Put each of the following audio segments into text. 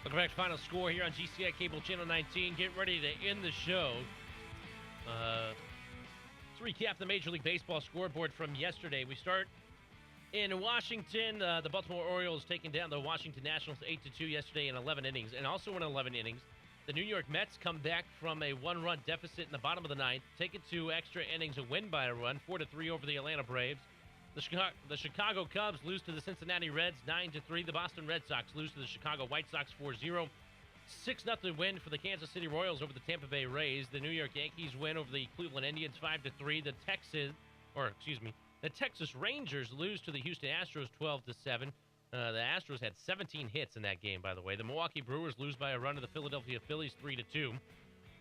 Welcome back to Final Score here on GCI Cable Channel 19. Get ready to end the show. Let's recap the Major League Baseball scoreboard from yesterday. We start in Washington. The Baltimore Orioles taking down the Washington Nationals 8-2 yesterday in 11 innings. And also in 11 innings, the New York Mets come back from a one-run deficit in the bottom of the ninth, take it to extra innings, a win by a run, 4-3 over the Atlanta Braves. The Chicago Cubs lose to the Cincinnati Reds 9-3. The Boston Red Sox lose to the Chicago White Sox 4-0. 6-0 win for the Kansas City Royals over the Tampa Bay Rays. The New York Yankees win over the Cleveland Indians 5-3. The Texas Rangers lose to the Houston Astros 12-7. The Astros had 17 hits in that game, by the way. The Milwaukee Brewers lose by a run to the Philadelphia Phillies 3-2.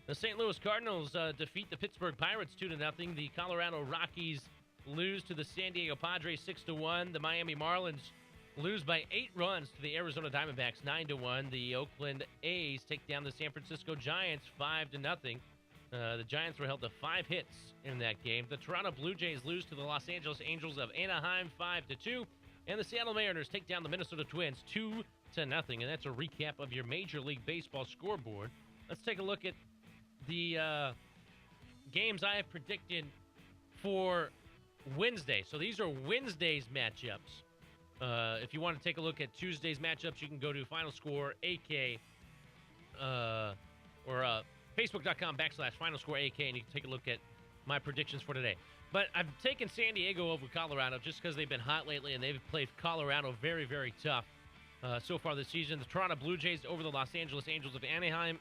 The St. Louis Cardinals defeat the Pittsburgh Pirates 2-0. The Colorado Rockies lose to the San Diego Padres 6-1. The Miami Marlins lose by 8 runs to the Arizona Diamondbacks 9-1. The Oakland A's take down the San Francisco Giants 5-0. The Giants were held to 5 hits in that game. The Toronto Blue Jays lose to the Los Angeles Angels of Anaheim 5-2. And the Seattle Mariners take down the Minnesota Twins 2-0. And that's a recap of your Major League Baseball scoreboard. Let's take a look at the games I have predicted for Wednesday. So these are Wednesday's matchups. If you want to take a look at Tuesday's matchups, you can go to Final Score AK or Facebook.com/Final Score AK, and you can take a look at my predictions for today. But I've taken San Diego over Colorado just because they've been hot lately, and they've played Colorado very, very tough so far this season. The Toronto Blue Jays over the Los Angeles Angels of Anaheim,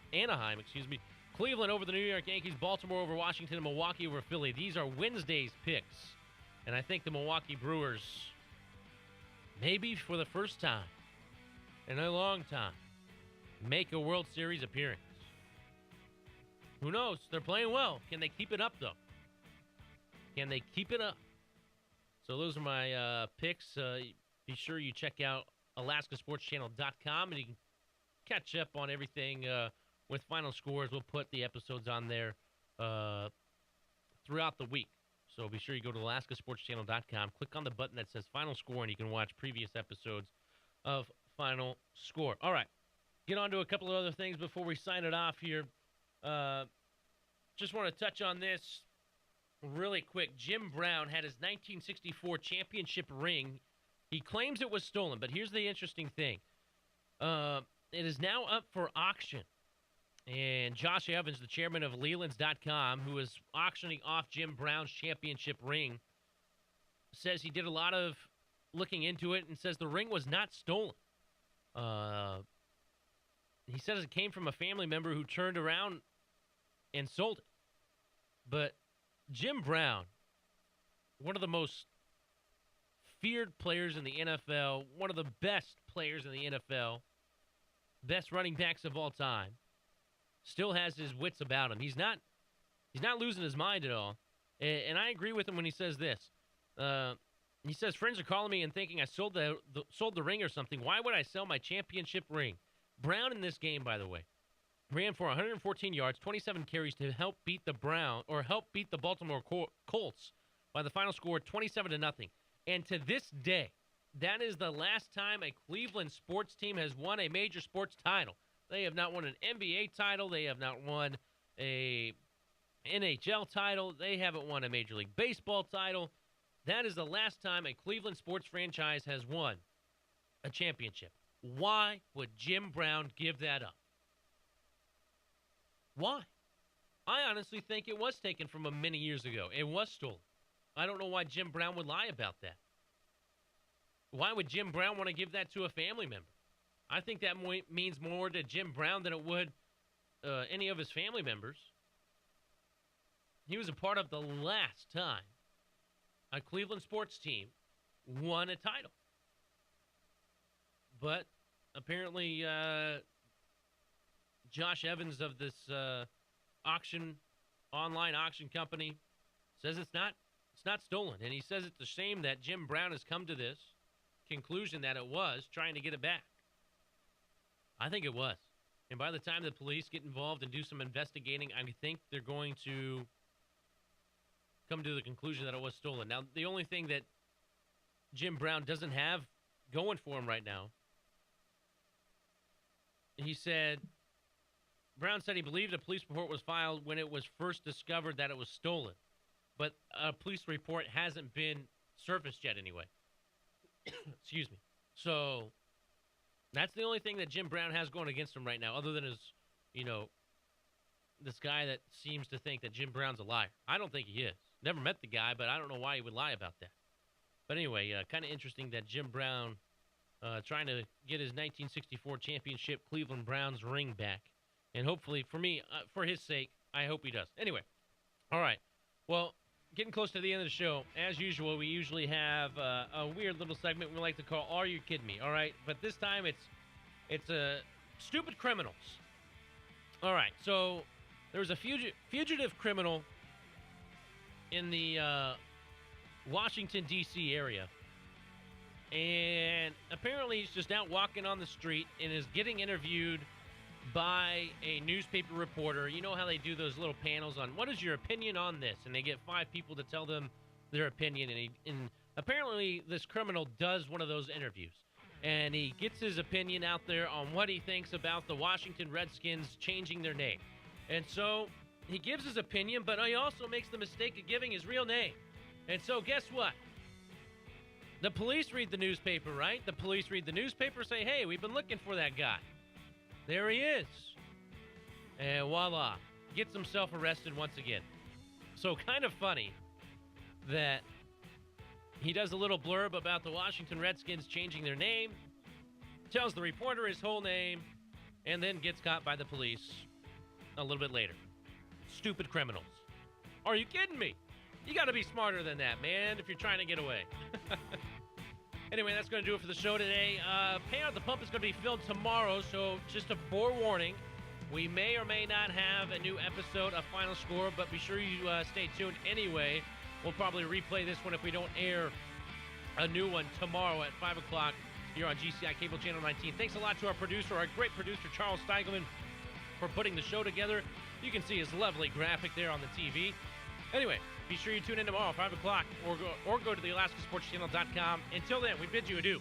Cleveland over the New York Yankees, Baltimore over Washington, and Milwaukee over Philly. These are Wednesday's picks. And I think the Milwaukee Brewers, maybe for the first time in a long time, make a World Series appearance. Who knows? They're playing well. Can they keep it up, though? Can they keep it up? So those are my picks. Be sure you check out AlaskaSportsChannel.com, and you can catch up on everything with Final Scores. We'll put the episodes on there throughout the week. So be sure you go to AlaskaSportsChannel.com, click on the button that says Final Score, and you can watch previous episodes of Final Score. All right, get on to a couple of other things before we sign it off here. Just want to touch on this really quick. Jim Brown had his 1964 championship ring. He claims it was stolen, but here's the interesting thing. It is now up for auction. And Josh Evans, the chairman of Lelands.com, who is auctioning off Jim Brown's championship ring, says he did a lot of looking into it and says the ring was not stolen. He says it came from a family member who turned around and sold it. But Jim Brown, one of the most feared players in the NFL, one of the best players in the NFL, best running backs of all time, still has his wits about him. He's not losing his mind at all. And I agree with him when he says this. He says, friends are calling me and thinking I sold the ring or something. Why would I sell my championship ring? Brown in this game, by the way, ran for 114 yards, 27 carries to help beat the Baltimore Colts by the final score 27-0. And to this day, that is the last time a Cleveland sports team has won a major sports title. They have not won an NBA title. They have not won a NHL title. They haven't won a Major League Baseball title. That is the last time a Cleveland sports franchise has won a championship. Why would Jim Brown give that up? Why? I honestly think it was taken from him many years ago. It was stolen. I don't know why Jim Brown would lie about that. Why would Jim Brown want to give that to a family member? I think that means more to Jim Brown than it would any of his family members. He was a part of the last time a Cleveland sports team won a title. But apparently Josh Evans of this online auction company says it's not stolen. And he says it's a shame that Jim Brown has come to this conclusion that it was trying to get it back. I think it was. And by the time the police get involved and do some investigating, I think they're going to come to the conclusion that it was stolen. Now, the only thing that Jim Brown doesn't have going for him right now he said, Brown said he believed a police report was filed when it was first discovered that it was stolen. But a police report hasn't been surfaced yet anyway. Excuse me. So that's the only thing that Jim Brown has going against him right now, other than his, this guy that seems to think that Jim Brown's a liar. I don't think he is. Never met the guy, but I don't know why he would lie about that. But anyway, kind of interesting that Jim Brown trying to get his 1964 championship Cleveland Browns ring back. And hopefully, for me, for his sake, I hope he does. Anyway, all right. Well, getting close to the end of the show. As usual, we usually have a weird little segment we like to call Are You Kidding Me? All right. But this time, it's stupid criminals. All right. So there was a fugitive criminal in the Washington, D.C. area. And apparently he's just out walking on the street and is getting interviewed by a newspaper reporter. You know how they do those little panels on what is your opinion on this? And they get 5 people to tell them their opinion. And apparently this criminal does one of those interviews. And he gets his opinion out there on what he thinks about the Washington Redskins changing their name. And so he gives his opinion, but he also makes the mistake of giving his real name. And so guess what? The police read the newspaper, right? The police read the newspaper, say, hey, we've been looking for that guy. There he is. And voila, gets himself arrested once again. So kind of funny that he does a little blurb about the Washington Redskins changing their name, tells the reporter his whole name, and then gets caught by the police a little bit later. Stupid criminals. Are you kidding me? You got to be smarter than that, man, if you're trying to get away. Anyway, that's going to do it for the show today. Payout at the Pump is going to be filmed tomorrow, so just a forewarning. We may or may not have a new episode of Final Score, but be sure you stay tuned anyway. We'll probably replay this one if we don't air a new one tomorrow at 5 o'clock here on GCI Cable Channel 19. Thanks a lot to our producer, our great producer, Charles Steigelman, for putting the show together. You can see his lovely graphic there on the TV. Anyway, be sure you tune in tomorrow, 5 o'clock, or go to the AlaskaSportsChannel.com. Until then, we bid you adieu.